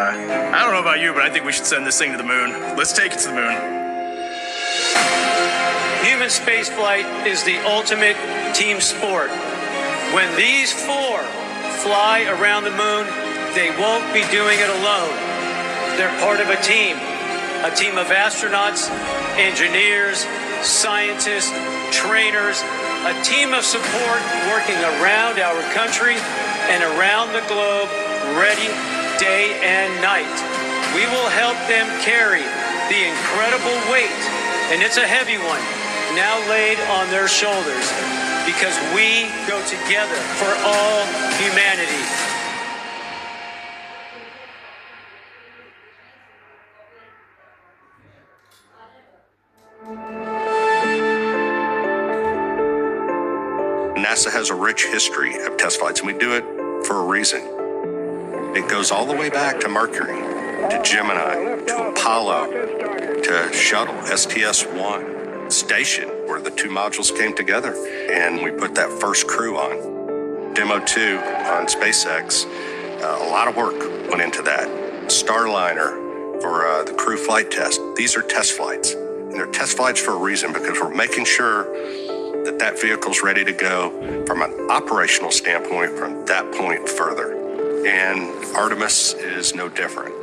I don't know about you, but I think we should send this thing to the moon. Let's take it to the moon. Human spaceflight is the ultimate team sport. When these four fly around the moon, they won't be doing it alone. They're part of a team of astronauts, engineers, scientists, trainers, a team of support working around our country and around the globe, ready day and night. We will help them carry the incredible weight, and it's a heavy one, now laid on their shoulders, because we go together for all humanity. NASA has a rich history of test flights, and we do it for a reason. It goes all the way back to Mercury, to Gemini, to Apollo, to Shuttle, STS-1, station, where the two modules came together, and we put that first crew on. Demo 2 on SpaceX, a lot of work went into that. Starliner for the crew flight test. These are test flights, and they're test flights for a reason, because we're making sure that that vehicle's ready to go from an operational standpoint from that point further. And Artemis is no different.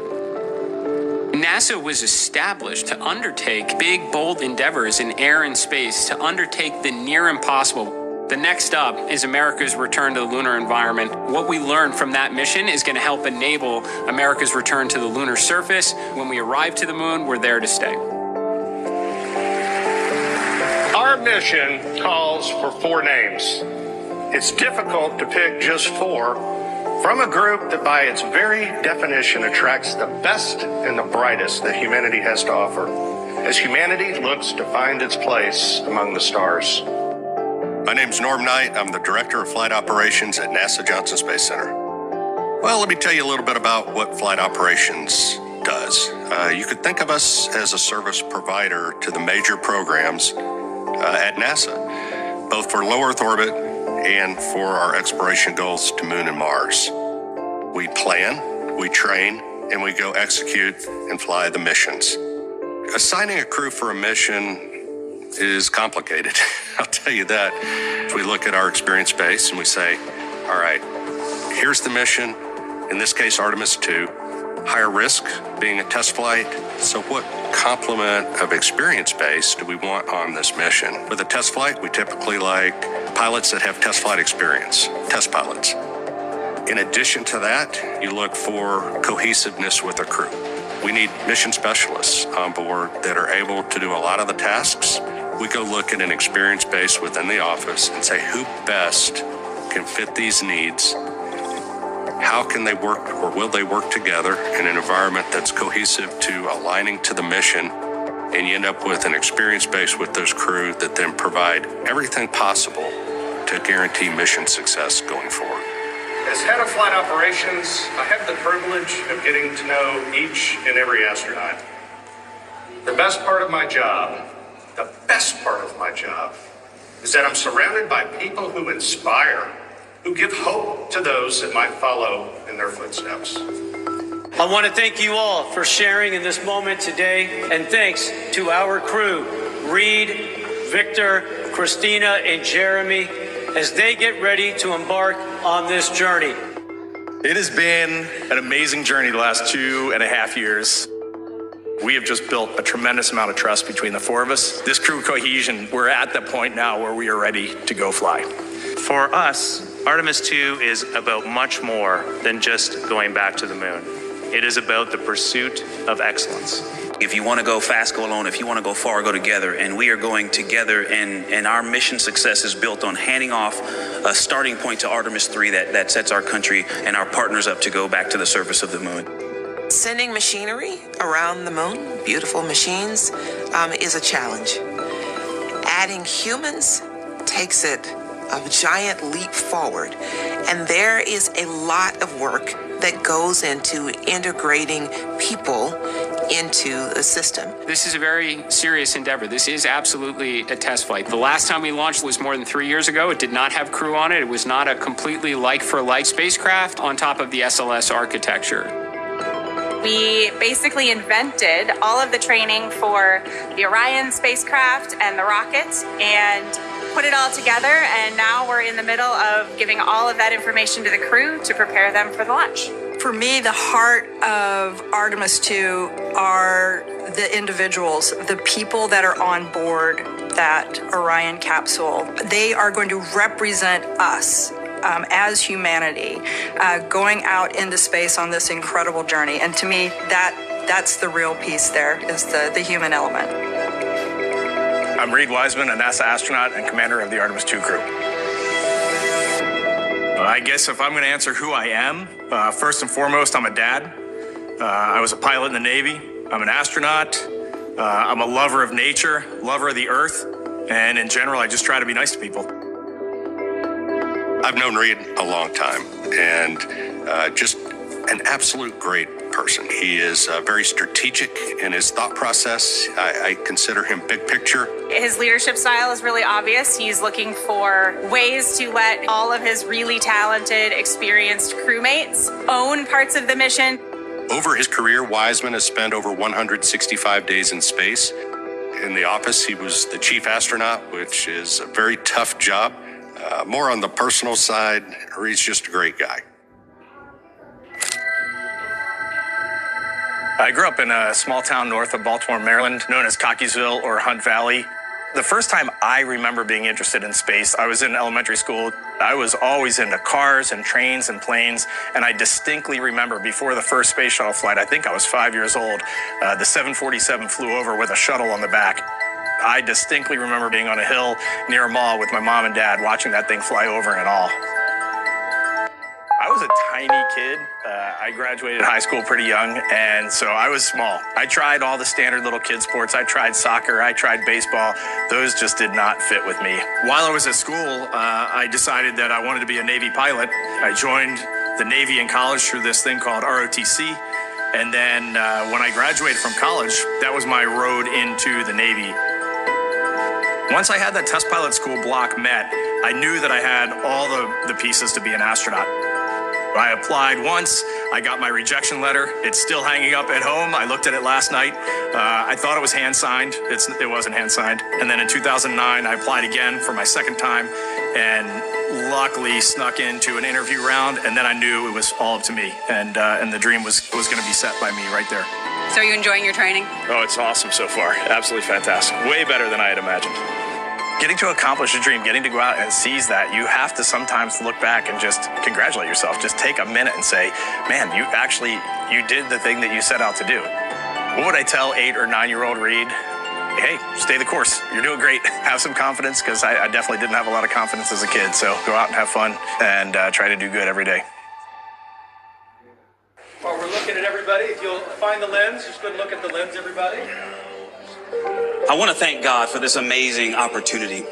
NASA was established to undertake big, bold endeavors in air and space, to undertake the near impossible. The next up is America's return to the lunar environment. What we learned from that mission is going to help enable America's return to the lunar surface. When we arrive to the moon, we're there to stay. Our mission calls for 4 names. It's difficult to pick just 4 from a group that by its very definition attracts the best and the brightest that humanity has to offer, as humanity looks to find its place among the stars. My name's Norm Knight. I'm the Director of Flight Operations at NASA Johnson Space Center. Well, let me tell you a little bit about what flight operations does. You could think of us as a service provider to the major programs at NASA, both for low Earth orbit and for our exploration goals to Moon and Mars. We plan, we train, and we go execute and fly the missions. Assigning a crew for a mission is complicated, I'll tell you that. If we look at our experience base and we say, all right, here's the mission, in this case Artemis II, higher risk being a test flight, so what complement of experience base do we want on this mission? With a test flight, we typically like pilots that have test flight experience, test pilots. In addition to that, you look for cohesiveness with a crew. We need mission specialists on board that are able to do a lot of the tasks. We go look at an experience base within the office and say who best can fit these needs. How can they work, or will they work together in an environment that's cohesive to aligning to the mission, and you end up with an experience base with those crew that then provide everything possible to guarantee mission success going forward. As head of flight operations, I have the privilege of getting to know each and every astronaut. The best part of my job is that I'm surrounded by people who inspire, who give hope to those that might follow in their footsteps. I want to thank you all for sharing in this moment today, and thanks to our crew, Reed, Victor, Christina, and Jeremy, as they get ready to embark on this journey. It has been an amazing journey the last 2.5 years. We have just built a tremendous amount of trust between the 4 of us. This crew cohesion, we're at the point now where we are ready to go fly. For us, Artemis II is about much more than just going back to the moon. It is about the pursuit of excellence. If you want to go fast, go alone. If you want to go far, go together. And we are going together, and our mission success is built on handing off a starting point to Artemis III that sets our country and our partners up to go back to the surface of the moon. Sending machinery around the moon, beautiful machines, is a challenge. Adding humans takes it a giant leap forward. And there is a lot of work that goes into integrating people into the system. This is a very serious endeavor. This is absolutely a test flight. The last time we launched was more than 3 years ago. It did not have crew on it. It was not a completely like-for-like spacecraft on top of the SLS architecture. We basically invented all of the training for the Orion spacecraft and the rocket and put it all together, and now we're in the middle of giving all of that information to the crew to prepare them for the launch. For me, the heart of Artemis II are the individuals, the people that are on board that Orion capsule. They are going to represent us as humanity going out into space on this incredible journey. And to me, that's the real piece there, is the human element. I'm Reed Wiseman, a NASA astronaut and commander of the Artemis II crew. I guess if I'm going to answer who I am, first and foremost, I'm a dad. I was a pilot in the Navy. I'm an astronaut. I'm a lover of nature, lover of the earth, and in general, I just try to be nice to people. I've known Reed a long time, and just an absolute great person. He is very strategic in his thought process. I consider him big picture. His leadership style is really obvious. He's looking for ways to let all of his really talented, experienced crewmates own parts of the mission. Over his career, Wiseman has spent over 165 days in space. In the office, he was the chief astronaut, which is a very tough job. More on the personal side, Reed's just a great guy. I grew up in a small town north of Baltimore, Maryland, known as Cockeysville or Hunt Valley. The first time I remember being interested in space, I was in elementary school. I was always into cars and trains and planes, and I distinctly remember before the first space shuttle flight, I think I was 5 years old, the 747 flew over with a shuttle on the back. I distinctly remember being on a hill near a mall with my mom and dad watching that thing fly over and all. I was a tiny kid. I graduated high school pretty young, and so I was small. I tried all the standard little kid sports. I tried soccer. I tried baseball. Those just did not fit with me. While I was at school, I decided that I wanted to be a Navy pilot. I joined the Navy in college through this thing called ROTC. And then when I graduated from college, that was my road into the Navy. Once I had that test pilot school block met, I knew that I had all the pieces to be an astronaut. I applied once, I got my rejection letter. It's still hanging up at home. I looked at it last night. I thought it was hand-signed. It wasn't hand-signed. And then in 2009, I applied again for my second time and luckily snuck into an interview round. And then I knew it was all up to me. And the dream was going to be set by me right there. So are you enjoying your training? Oh, it's awesome so far. Absolutely fantastic. Way better than I had imagined. Getting to accomplish a dream, getting to go out and seize that, you have to sometimes look back and just congratulate yourself. Just take a minute and say, man, you did the thing that you set out to do. What would I tell 8 or 9-year-old Reed? Hey, stay the course. You're doing great. Have some confidence, because I definitely didn't have a lot of confidence as a kid. So go out and have fun and try to do good every day. While we're looking at everybody, if you'll find the lens, just go and look at the lens, everybody. I want to thank God for this amazing opportunity,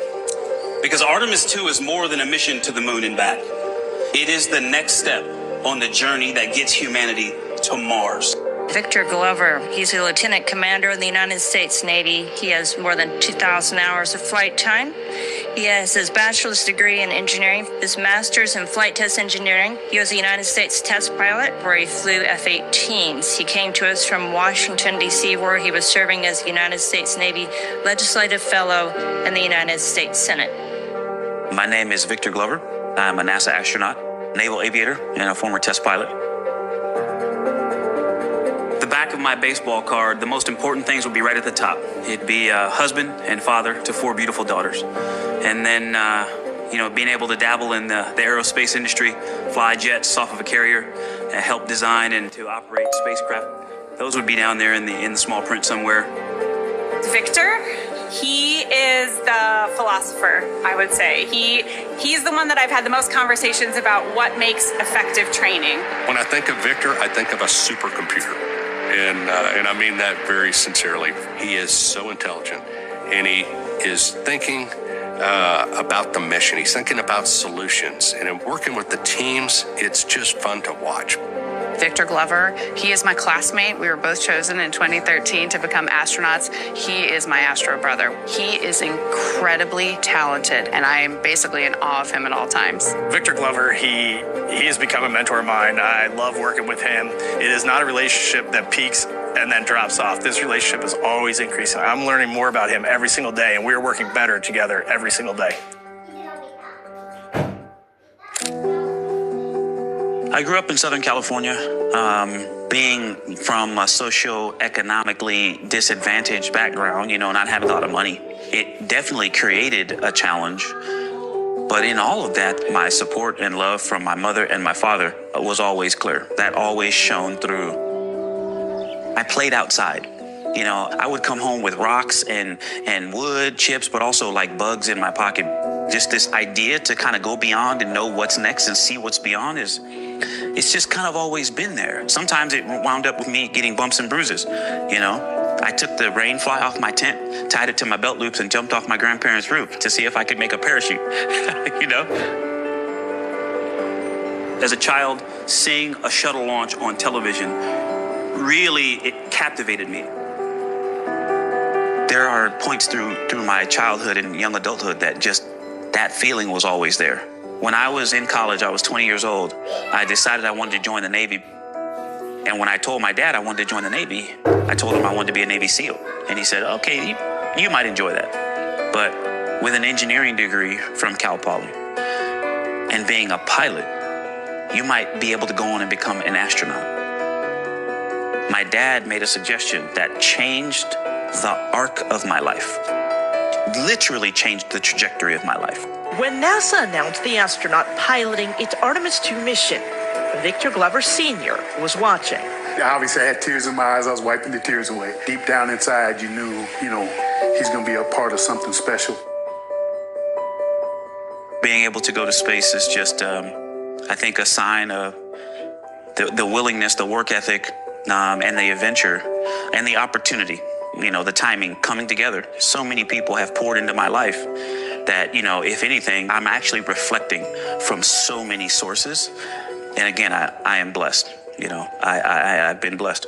because Artemis II is more than a mission to the moon and back. It is the next step on the journey that gets humanity to Mars. Victor Glover, he's a lieutenant commander in the United States Navy. He has more than 2,000 hours of flight time. He has his bachelor's degree in engineering, his master's in flight test engineering. He was a United States test pilot where he flew F-18s. He came to us from Washington, D.C., where he was serving as a United States Navy Legislative Fellow in the United States Senate. My name is Victor Glover. I'm a NASA astronaut, naval aviator, and a former test pilot. The back of my baseball card, the most important things would be right at the top. It'd be a husband and father to 4 beautiful daughters. And then, being able to dabble in the aerospace industry, fly jets off of a carrier, and help design and to operate spacecraft. Those would be down there in the small print somewhere. Victor, he is the philosopher, I would say. He's the one that I've had the most conversations about what makes effective training. When I think of Victor, I think of a supercomputer. And I mean that very sincerely. He is so intelligent, and he is thinking about the mission. He's thinking about solutions, and in working with the teams, it's just fun to watch. Victor Glover, he is my classmate. We were both chosen in 2013 to become astronauts. He is my astro brother. He is incredibly talented, and I am basically in awe of him at all times. Victor Glover, he has become a mentor of mine. I love working with him. It is not a relationship that peaks and then drops off. This relationship is always increasing. I'm learning more about him every single day, and we're working better together every single day. I grew up in Southern California. Being from a socioeconomically disadvantaged background, not having a lot of money, it definitely created a challenge. But in all of that, my support and love from my mother and my father was always clear. That always shone through. I played outside. I would come home with rocks and wood chips, but also like bugs in my pocket. Just this idea to kind of go beyond and know what's next and see what's beyond it's just kind of always been there. Sometimes it wound up with me getting bumps and bruises. I took the rain fly off my tent, tied it to my belt loops, and jumped off my grandparents' roof to see if I could make a parachute. As a child, seeing a shuttle launch on television, really, it captivated me. There are points through my childhood and young adulthood that feeling was always there. When I was in college, I was 20 years old. I decided I wanted to join the Navy. And when I told my dad I wanted to join the Navy, I told him I wanted to be a Navy SEAL. And he said, okay, you might enjoy that. But with an engineering degree from Cal Poly and being a pilot, you might be able to go on and become an astronaut. My dad made a suggestion that changed the arc of my life. Literally changed the trajectory of my life. When NASA announced the astronaut piloting its Artemis II mission, Victor Glover Sr. was watching. Obviously, I had tears in my eyes. I was wiping the tears away. Deep down inside, you knew, he's going to be a part of something special. Being able to go to space is just, I think, a sign of the willingness, the work ethic, and the adventure, and the opportunity. The timing coming together. So many people have poured into my life that, if anything, I'm actually reflecting from so many sources. And again, I am blessed. I've been blessed.